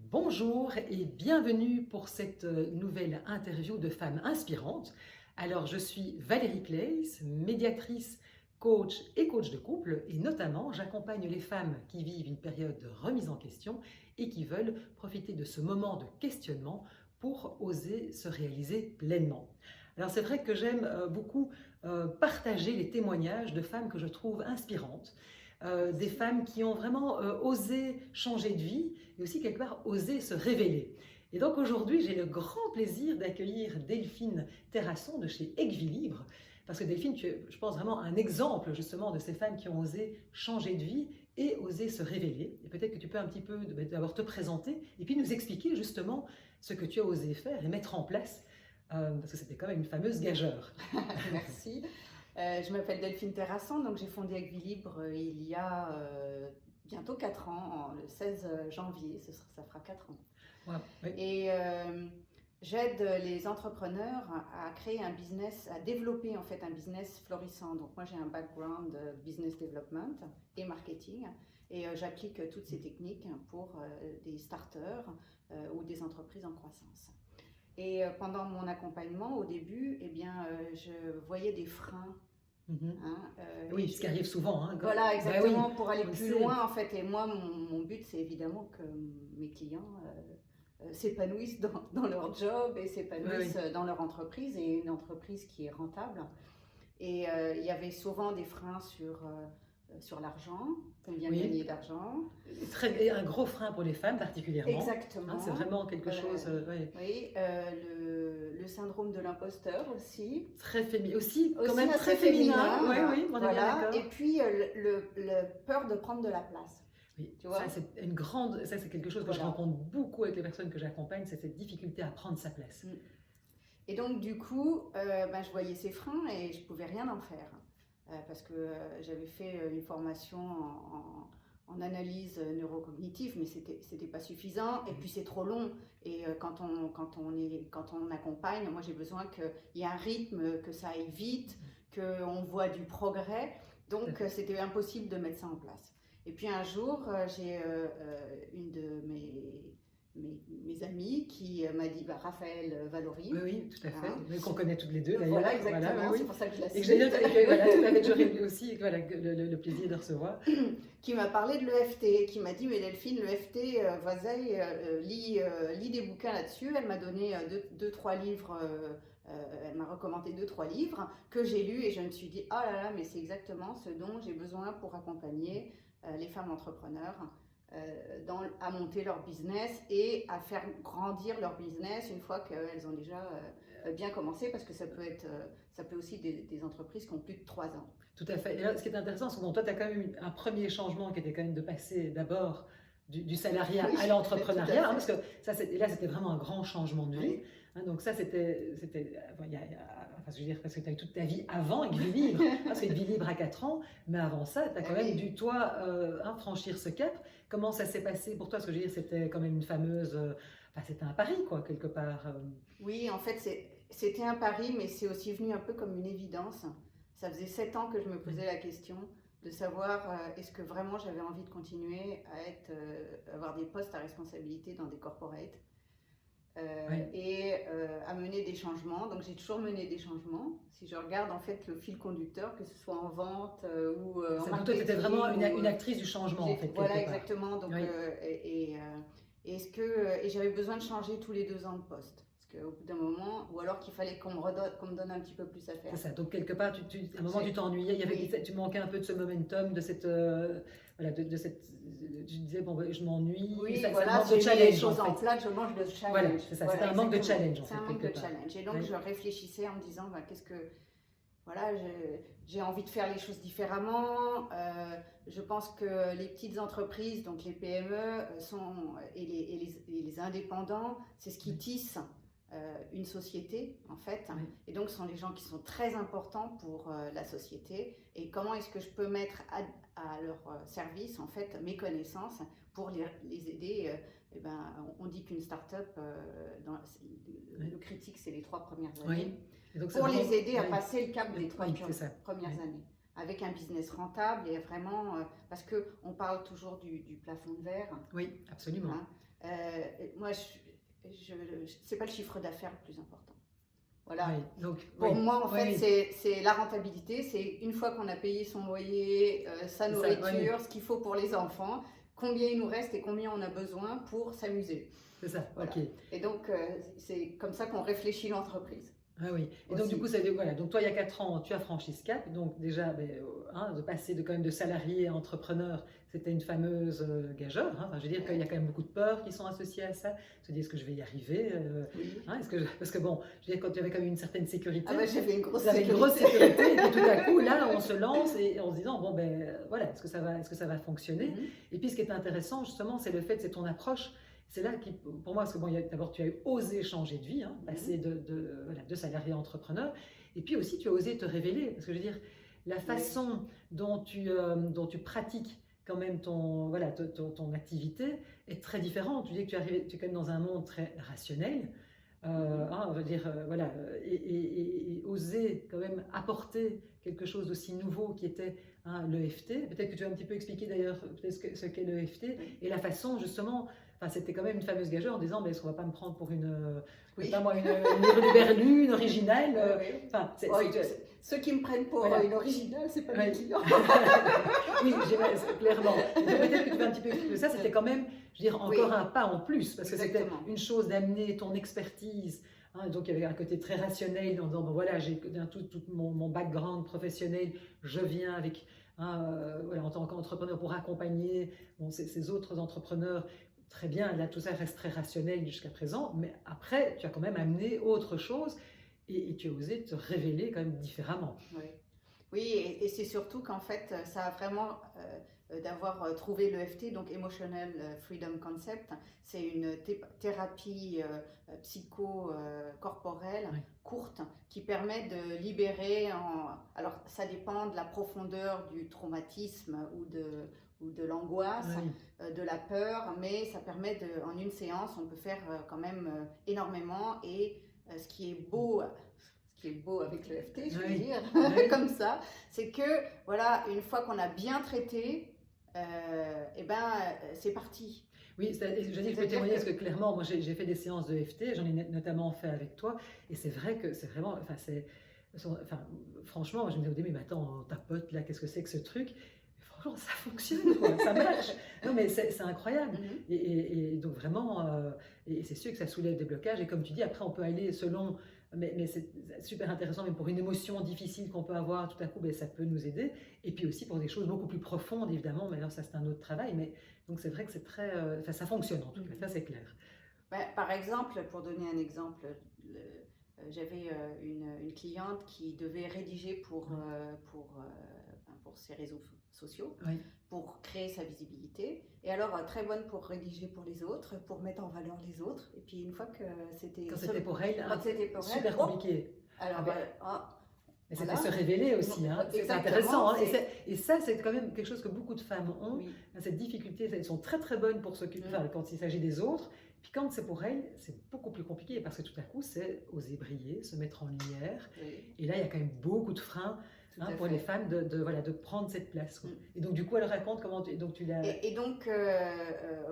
Bonjour et bienvenue pour cette nouvelle interview de femmes inspirantes. Alors, je suis Valérie Claes, médiatrice, coach et coach de couple, et notamment j'accompagne les femmes qui vivent une période de remise en question et qui veulent profiter de ce moment de questionnement pour oser se réaliser pleinement. Alors, c'est vrai que j'aime beaucoup partager les témoignages de femmes que je trouve inspirantes. Des femmes qui ont vraiment osé changer de vie et aussi quelque part osé se révéler. Et donc aujourd'hui, j'ai le grand plaisir d'accueillir Delphine Terrasson de chez Equilibre, parce que Delphine, tu es, je pense, vraiment un exemple justement de ces femmes qui ont osé changer de vie et osé se révéler. Et peut-être que tu peux un petit peu d'abord te présenter et puis nous expliquer justement ce que tu as osé faire et mettre en place, parce que c'était quand même une fameuse gageure. Merci. Je m'appelle Delphine Terrasson, donc j'ai fondé Equilibre il y a bientôt 4 ans, le 16 janvier, ça fera 4 ans. Ouais, oui. Et j'aide les entrepreneurs à créer un business, à développer en fait un business florissant. Donc moi j'ai un background business development et marketing et j'applique toutes ces techniques pour des starters ou des entreprises en croissance. Et pendant mon accompagnement, au début, eh bien, je voyais des freins. Oui, ce qui arrive souvent. Voilà, exactement, oui, pour aller plus loin, en fait. Et moi, mon but, c'est évidemment que mes clients s'épanouissent dans leur job et s'épanouissent dans leur entreprise, et une entreprise qui est rentable. Et il y avait souvent des freins sur l'argent, combien gagner d'argent. Un gros frein pour les femmes particulièrement. Exactement. C'est vraiment quelque chose. Oui, le syndrome de l'imposteur aussi. Très féminin. Aussi quand même très féminin. Oui, on est bien d'accord. Et puis le peur de prendre de la place. Oui, tu vois, ça c'est quelque chose que je rencontre beaucoup avec les personnes que j'accompagne, c'est cette difficulté à prendre sa place. Et donc du coup, je voyais ces freins et je pouvais rien en faire. Parce que j'avais fait une formation en analyse neurocognitive, mais c'était pas suffisant, et puis c'est trop long. Et quand on accompagne, moi j'ai besoin qu'il y ait un rythme, que ça aille vite, qu'on voit du progrès, donc c'était impossible de mettre ça en place. Et puis un jour, j'ai une de mes amies qui m'a dit, Raphaël Valory. Oui, tout à fait, mais qu'on connaît toutes les deux d'ailleurs. Voilà, exactement, c'est pour ça que je la cite. Et voilà, tout à fait, j'aurais aussi le plaisir de recevoir. Qui m'a parlé de l'EFT, qui m'a dit, mais Delphine, l'EFT, vas-y, lis des bouquins là-dessus. Elle m'a donné 2-3 livres, elle m'a recommandé 2-3 livres que j'ai lus, et je me suis dit, oh là là, mais c'est exactement ce dont j'ai besoin pour accompagner les femmes entrepreneurs à monter leur business et à faire grandir leur business une fois qu'elles ont déjà bien commencé, parce que ça peut aussi des entreprises qui ont plus de 3 ans. Tout à fait. Et là, ce qui est intéressant, c'est que toi, tu as quand même eu un premier changement qui était quand même de passer d'abord du salariat à l'entrepreneuriat, parce que ça, c'était vraiment un grand changement de vie. Donc ça, c'était je veux dire, parce que tu as eu toute ta vie avant Equilibre, parce que Equilibre à 4 ans, mais avant ça, tu as quand même dû, toi, franchir ce cap. Comment ça s'est passé pour toi? Parce que je veux dire, c'était quand même une fameuse... c'était un pari, quoi, quelque part. Oui, en fait, c'était un pari, mais c'est aussi venu un peu comme une évidence. Ça faisait 7 ans que je me posais la question de savoir est-ce que vraiment j'avais envie de continuer à avoir des postes à responsabilité dans des corporates. Et à mener des changements. Donc j'ai toujours mené des changements. Si je regarde en fait le fil conducteur, que ce soit en vente ou en marketing. Toi, tu étais vraiment une actrice du changement en fait. Voilà, exactement. Donc, et j'avais besoin de changer tous les 2 ans de poste. Parce qu'au bout d'un moment, ou alors qu'il fallait qu'on me donne un petit peu plus à faire. C'est ça. Donc quelque part, à un moment tu t'ennuyais, tu manquais un peu de ce momentum, de cette... tu disais, je m'ennuie, ça manque de challenge. Les choses en place, je mange le challenge. Voilà, c'est ça, c'est un manque de challenge. C'est un manque de challenge. Et donc je réfléchissais en me disant, j'ai envie de faire les choses différemment. Je pense que les petites entreprises, donc les PME et les indépendants, c'est ce qui tisse une société en fait, et donc ce sont les gens qui sont très importants pour la société, et comment est-ce que je peux mettre à leur service en fait mes connaissances pour les aider. On dit qu'une start-up, le critique c'est les 3 premières années, donc, pour les aider à passer le cap des 3 premières années avec un business rentable, et vraiment parce qu'on parle toujours du plafond de verre. Oui, absolument. moi, c'est pas le chiffre d'affaires le plus important. Voilà. Oui, donc, Pour oui, moi, en fait, oui, c'est la rentabilité. C'est une fois qu'on a payé son loyer, sa nourriture, oui, ce qu'il faut pour les enfants, combien il nous reste et combien on a besoin pour s'amuser. c'est ça, Voilà. ok. Et donc, c'est comme ça qu'on réfléchit l'entreprise. Ah oui, et donc Aussi. du coup, ça veut dire, voilà, donc toi il y a 4 ans, tu as franchi ce cap, donc déjà, de passer quand même de salarié à entrepreneur, c'était une fameuse gageure, hein. Enfin, je veux dire qu'il y a quand même beaucoup de peurs qui sont associées à ça, se dire est-ce que je vais y arriver, Oui. parce que bon, je veux dire quand tu avais quand même une certaine sécurité, Ah bah, j'avais une grosse vous avez sécurité. une grosse sécurité, et puis tout à coup, là, on se lance et en se disant, bon ben voilà, est-ce que ça va fonctionner? Et puis ce qui est intéressant justement, c'est le fait, c'est ton approche. C'est là qui, pour moi, parce que bon, d'abord tu as osé changer de vie, hein, passer voilà, de salarié à entrepreneur, et puis aussi tu as osé te révéler, parce que je veux dire, la façon dont tu pratiques quand même voilà, ton activité est très différente. Tu dis que tu es quand même dans un monde très rationnel, on va dire, voilà, et oser quand même apporter quelque chose d'aussi nouveau qui était l'EFT. Peut-être que tu vas un petit peu expliquer d'ailleurs ce qu'est l'EFT et la façon justement. Enfin, c'était quand même une fameuse gageure en disant, mais est-ce qu'on va pas me prendre pour pas moi, une hurluberlue, une originale enfin, ceux qui me prennent pour une originale, c'est pas mes clients. Oui, clairement. Peut-être que tu vas un petit peu expliquer ça, c'était quand même, je veux dire, encore un pas en plus, parce que c'était une chose d'amener ton expertise. Donc il y avait un côté très rationnel en disant, bon voilà, j'ai tout mon background professionnel, je viens avec, voilà, en tant qu'entrepreneur pour accompagner ces autres entrepreneurs. Très bien, là tout ça reste très rationnel jusqu'à présent, mais après tu as quand même amené autre chose et tu as osé te révéler quand même différemment. Oui, et c'est surtout qu'en fait ça a vraiment d'avoir trouvé l'EFT, donc Emotional Freedom Concept, c'est une thérapie psycho-corporelle courte qui permet de libérer, alors ça dépend de la profondeur du traumatisme ou de l'angoisse, de la peur, mais ça permet en une séance, on peut faire quand même énormément. Et ce qui est beau avec l'EFT, je veux dire, comme ça, c'est que voilà, une fois qu'on a bien traité, c'est parti. Oui, je dis que je peux témoigner parce que clairement, moi j'ai fait des séances d'EFT, j'en ai notamment fait avec toi, et c'est vrai que c'est vraiment, franchement, moi je me disais au début, mais attends, on tapote là, qu'est-ce que c'est que ce truc? Franchement, ça fonctionne, quoi, ça marche. Non, mais c'est incroyable. Et donc vraiment, et c'est sûr que ça soulève des blocages. Et comme tu dis, après, on peut aller selon. Mais c'est super intéressant, même pour une émotion difficile qu'on peut avoir, tout à coup, ça peut nous aider. Et puis aussi pour des choses beaucoup plus profondes, évidemment. Mais alors, ça, c'est un autre travail. Mais donc, c'est vrai que c'est très. Ça fonctionne en tout cas, ça, c'est clair. Par exemple, pour donner un exemple, j'avais une cliente qui devait rédiger pour ses réseaux sociaux, pour créer sa visibilité. Et alors, très bonne pour rédiger pour les autres, pour mettre en valeur les autres. Et puis, une fois que c'était... Quand c'était pour elle, super elle, compliqué. Alors, mais c'était se révéler aussi, c'est intéressant. Et ça, c'est quand même quelque chose que beaucoup de femmes ont, cette difficulté. Elles sont très très bonnes pour s'occuper, quand il s'agit des autres. Puis quand c'est pour elles, c'est beaucoup plus compliqué parce que tout à coup, c'est oser briller, se mettre en lumière. Et là, il y a quand même beaucoup de freins. Pour les femmes de prendre cette place. Et donc du coup elle raconte comment tu l'as... Et donc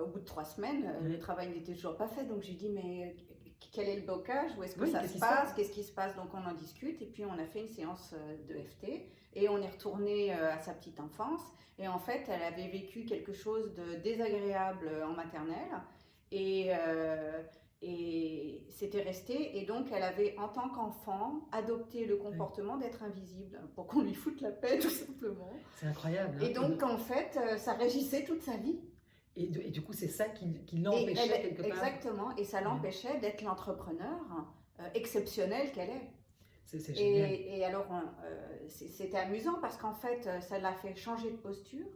au bout de 3 semaines, le travail n'était toujours pas fait, donc je lui dis mais quel est le blocage, où est-ce que ça se passe, qu'est-ce qui se passe, donc on en discute et puis on a fait une séance d'EFT et on est retourné à sa petite enfance et en fait elle avait vécu quelque chose de désagréable en maternelle et c'était resté, et donc elle avait en tant qu'enfant adopté le comportement d'être invisible pour qu'on lui foute la paix tout simplement. C'est incroyable. Et donc en fait ça régissait toute sa vie. Et du coup c'est ça qui l'empêchait quelque part. Exactement, et ça l'empêchait d'être l'entrepreneur exceptionnel qu'elle est. C'est génial. Et alors c'était amusant parce qu'en fait ça l'a fait changer de posture,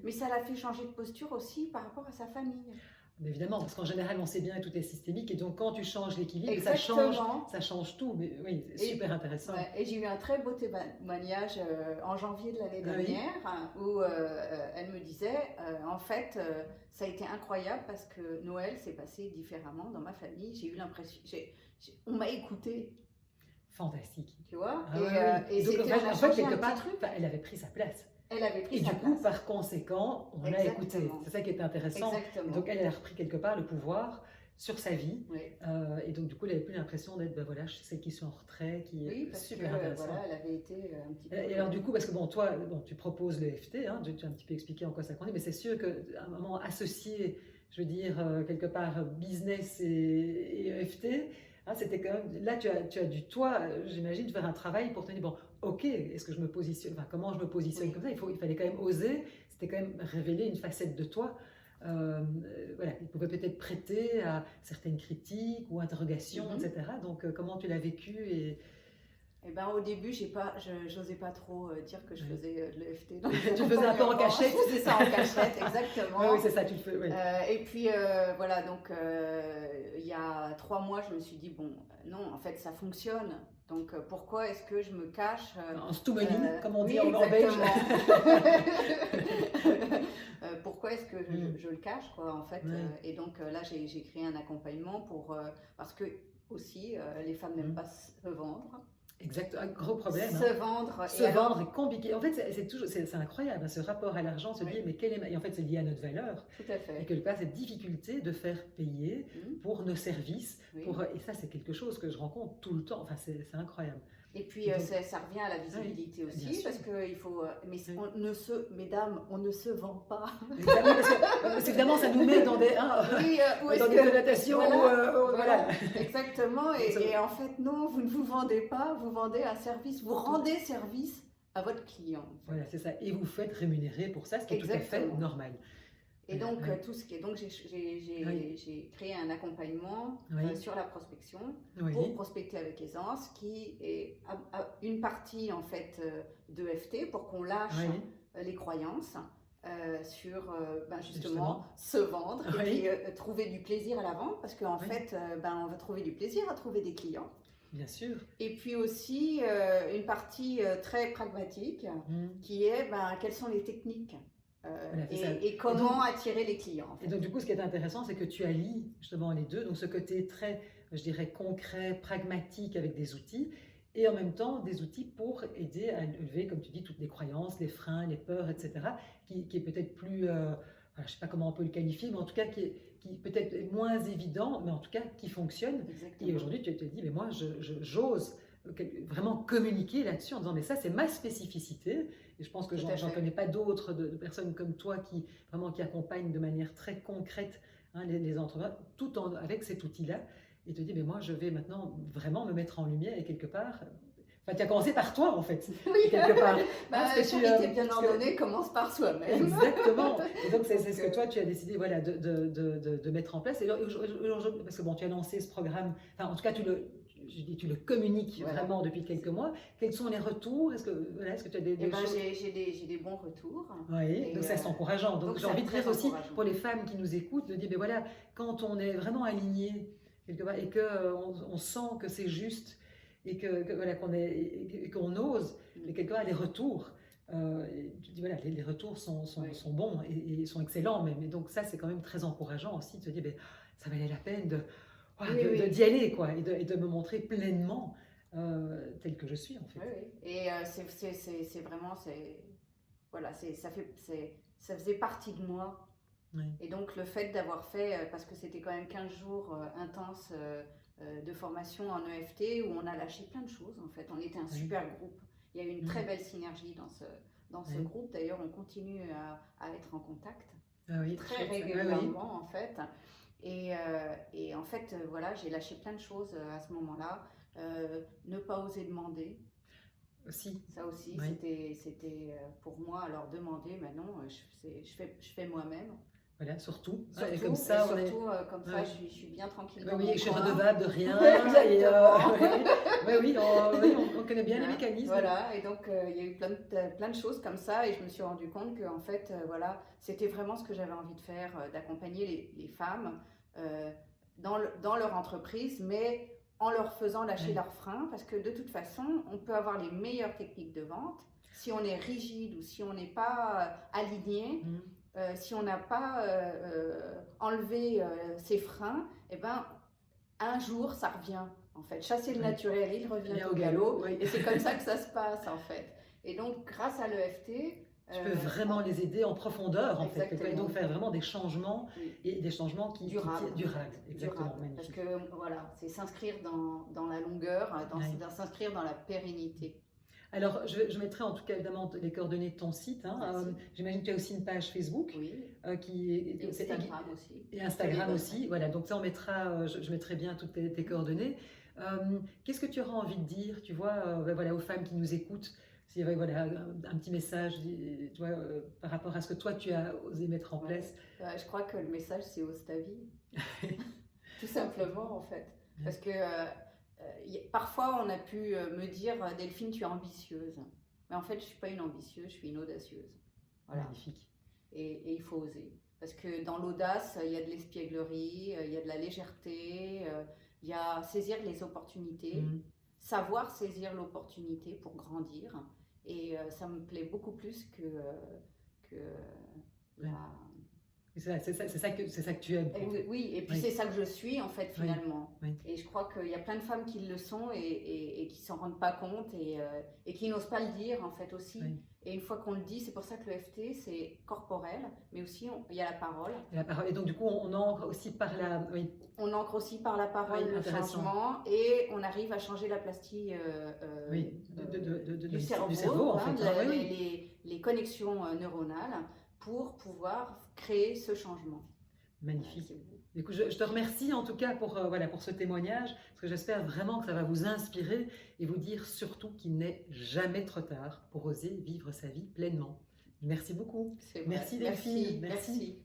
mais ça l'a fait changer de posture aussi par rapport à sa famille. Mais évidemment, parce qu'en général, on sait bien que tout est systémique, et donc quand tu changes l'équilibre, ça change tout. Mais oui, c'est super intéressant. Et j'ai eu un très beau témoignage en janvier de l'année dernière, où elle me disait, en fait, ça a été incroyable parce que Noël s'est passé différemment dans ma famille. J'ai eu l'impression, on m'a écoutée. Fantastique. Tu vois. Et donc, en fait, quelque part, elle avait pris sa place. Elle avait pris sa place. Et du coup, par conséquent, on l'a écouté. C'est ça qui était intéressant. Exactement. Donc, elle a repris quelque part le pouvoir. sur sa vie. Oui. Et donc, du coup, elle n'avait plus l'impression d'être, ben voilà, celle qui sont en retrait, qui Oui, est parce super que intéressant. voilà, elle avait été un petit peu. Et alors, du coup, parce que bon, toi, bon, tu proposes le FT, hein, tu as un petit peu expliqué en quoi ça consiste, mais c'est sûr qu'à un moment associé, je veux dire, quelque part business et EFT, hein, c'était quand même, là, tu as dû, toi, j'imagine, faire un travail pour te dire, bon, ok, est-ce que je me positionne, enfin, comment je me positionne Oui. comme ça, il fallait quand même oser, c'était quand même révéler une facette de toi. Voilà, il pouvait peut-être prêter à certaines critiques ou interrogations, etc. Donc, comment tu l'as vécu et... Eh ben, au début, j'osais pas trop dire que je Oui. faisais de l'EFT. Tu le faisais un peu en cachette. Je faisais ça en cachette, exactement. Oui, c'est ça, tu le fais. Oui. Et puis voilà, donc il y a 3 mois, je me suis dit, bon, non, en fait, ça fonctionne. Donc pourquoi est-ce que je me cache En stummeling, comme on dit oui, en belge. Pourquoi est-ce que je le cache, quoi, en fait. Et donc là, j'ai créé un accompagnement parce que aussi, les femmes n'aiment pas se vendre. Exact, un gros problème. Se vendre. Se vendre est compliqué. En fait, c'est incroyable, hein, ce rapport à l'argent, se dit, mais et en fait, c'est lié à notre valeur. Tout à fait. Et quelque part, cette difficulté de faire payer pour nos services. Oui. Et ça, c'est quelque chose que je rencontre tout le temps. Enfin, c'est incroyable. Et puis, ça revient à la visibilité aussi, parce qu'il faut... Mais mesdames, on ne se vend pas. Exactement, parce que évidemment, ça nous met dans des, dans des connotations. Voilà. Exactement. Et en fait, non, vous ne vous vendez pas, vous vendez un service, vous rendez service à votre client. En fait. Voilà, c'est ça. Et vous faites rémunérer pour ça, ce qui est tout à fait normal. Et donc, tout ce qui est. Donc, j'ai créé un accompagnement sur la prospection pour prospecter avec aisance, qui est une partie en fait d'EFT pour qu'on lâche les croyances sur justement se vendre et puis trouver du plaisir à la vente, parce qu'en fait, on va trouver du plaisir à trouver des clients. Bien sûr. Et puis aussi une partie très pragmatique qui est quelles sont les techniques. Et comment attirer les clients. En fait. Et donc, du coup, ce qui est intéressant, c'est que tu allies justement les deux. Donc, ce côté très, je dirais, concret, pragmatique avec des outils, et en même temps, des outils pour aider à lever, comme tu dis, toutes les croyances, les freins, les peurs, etc., qui est peut-être plus, je ne sais pas comment on peut le qualifier, mais en tout cas, qui peut-être est moins évident, mais en tout cas, qui fonctionne. Exactement. Et aujourd'hui, tu te dis, mais moi, j'ose vraiment communiquer là-dessus en disant, mais ça, c'est ma spécificité. Et je pense que j'en connais pas d'autres de personnes comme toi qui accompagnent de manière très concrète les entrepreneurs, avec cet outil-là. Et te dis, mais moi, je vais maintenant vraiment me mettre en lumière et quelque part. Enfin, tu as commencé par toi, en fait. Oui, quelque part. La charité bien ordonnée commence par soi-même. Exactement. Et donc, c'est ce que toi, tu as décidé de mettre en place. Et parce que bon, tu as lancé ce programme, enfin, en tout cas, tu le communiques vraiment depuis quelques mois. Quels sont les retours? Est-ce que tu as des choses? J'ai des bons retours. Oui, donc ça c'est encourageant. Donc j'ai envie de dire aussi pour les femmes qui nous écoutent, de dire, ben voilà, quand on est vraiment aligné quelque part et qu'on sent que c'est juste et qu'on ose, mais quelque part les retours, tu dis, voilà, les retours sont bons et sont excellents même. Et donc ça c'est quand même très encourageant aussi de se dire, ben, ça valait la peine d'y aller, quoi, et de me montrer pleinement tel que je suis, en fait. Oui. Et c'est vraiment, voilà, ça faisait partie de moi. Oui. Et donc le fait d'avoir fait, parce que c'était quand même 15 jours intenses de formation en EFT, où on a lâché plein de choses, en fait. On était un super groupe. Il y a eu une très belle synergie dans ce groupe. D'ailleurs, on continue à être en contact très régulièrement, en fait. Et en fait, voilà, j'ai lâché plein de choses à ce moment-là. Ne pas oser demander. Aussi. Ça aussi, c'était pour moi, alors demander, mais non, je fais moi-même. Voilà, surtout. Et comme ça, je suis bien tranquille. Oui, je suis redevable de rien. On connaît bien les mécanismes. Voilà, et donc il y a eu plein de choses comme ça, et je me suis rendu compte que en fait, voilà, c'était vraiment ce que j'avais envie de faire, d'accompagner les femmes dans leur entreprise, mais en leur faisant lâcher leurs freins, parce que de toute façon, on peut avoir les meilleures techniques de vente. Si on est rigide ou si on n'est pas aligné, si on n'a pas enlevé ses freins, eh ben, un jour, ça revient. En fait, chasser le naturel, il revient au galop. Et c'est comme ça que ça se passe, en fait. Et donc, grâce à l'EFT, Tu peux vraiment les aider en profondeur, en fait, et Exactement. donc faire vraiment des changements, Oui. et des changements qui Durables. durables. Exactement, Durable. Parce magnifique. que voilà, c'est s'inscrire dans la longueur, Ouais. s'inscrire dans la pérennité. Alors, je mettrai en tout cas évidemment les coordonnées de ton site, hein. Merci. J'imagine que tu as aussi une page Facebook Oui. qui est, Et Instagram aussi. et Instagram Oui, aussi. Voilà, donc ça, on mettra, je mettrai bien toutes tes coordonnées. Qu'est-ce que tu auras envie de dire, tu vois, ben voilà, aux femmes qui nous écoutent, s'il y avait voilà, un petit message, tu vois, par rapport à ce que toi, tu as osé mettre en place. Je crois que le message, c'est ose ta vie. Tout simplement, en fait. Parce que parfois, on a pu me dire, Delphine, tu es ambitieuse. Mais en fait, je ne suis pas une ambitieuse, je suis une audacieuse. Voilà. Magnifique. Et il faut oser. Parce que dans l'audace, il y a de l'espièglerie, il y a de la légèreté, il y a saisir les opportunités, savoir saisir l'opportunité pour grandir. Et ça me plaît beaucoup plus que la... C'est ça que tu aimes. Oui, et puis Oui. c'est ça que je suis en fait finalement. Oui. Et je crois qu'il y a plein de femmes qui le sont et qui s'en rendent pas compte et qui n'osent pas le dire en fait aussi. Oui. Et une fois qu'on le dit, c'est pour ça que l'EFT c'est corporel, mais aussi il y a la parole. Et donc du coup on ancre aussi par la... Oui. On ancre aussi par la parole le changement et on arrive à changer la plastie du cerveau en fait. les connexions neuronales pour pouvoir créer ce changement. Magnifique. Écoute, je te remercie en tout cas pour, voilà, pour ce témoignage, parce que j'espère vraiment que ça va vous inspirer et vous dire surtout qu'il n'est jamais trop tard pour oser vivre sa vie pleinement. Merci beaucoup. Merci Delphine. Merci.